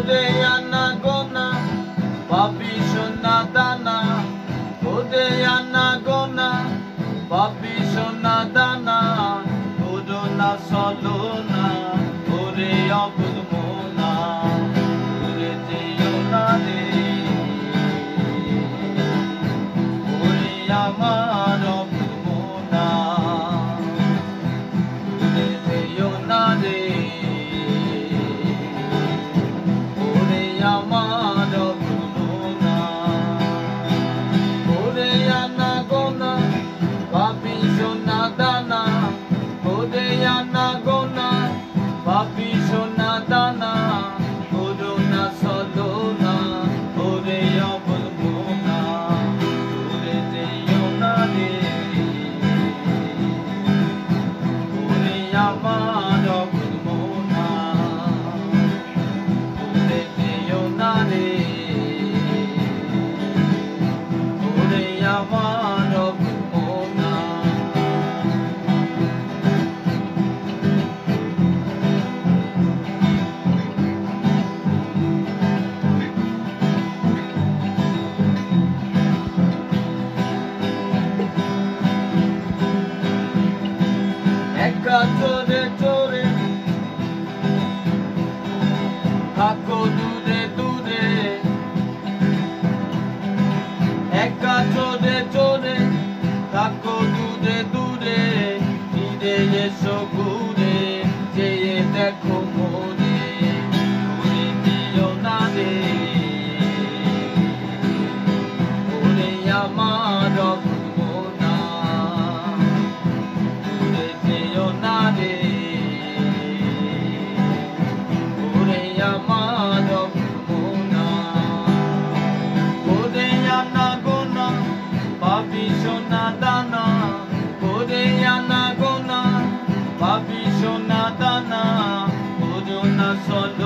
Ode anagona, papi sonadana. Ode anagona, papi sonadana. Odona solona, ode abulmona. Ode teyonade, ode amar abulmona. Ode teyonade. Anagona, papi sonadana, odona solona, ode abulmona, ode teyonade, ode amar abulmona, ode teyonade, ode amar abulmona. Tore tore, kako dure dure, eka tore tore, kako dure dure, ide yeso gure, jeye dekho more, ore teyonade, ore amar abulmona, ore teyonade. Papi sonadana, ode anagona, papi sonadana, odona sol.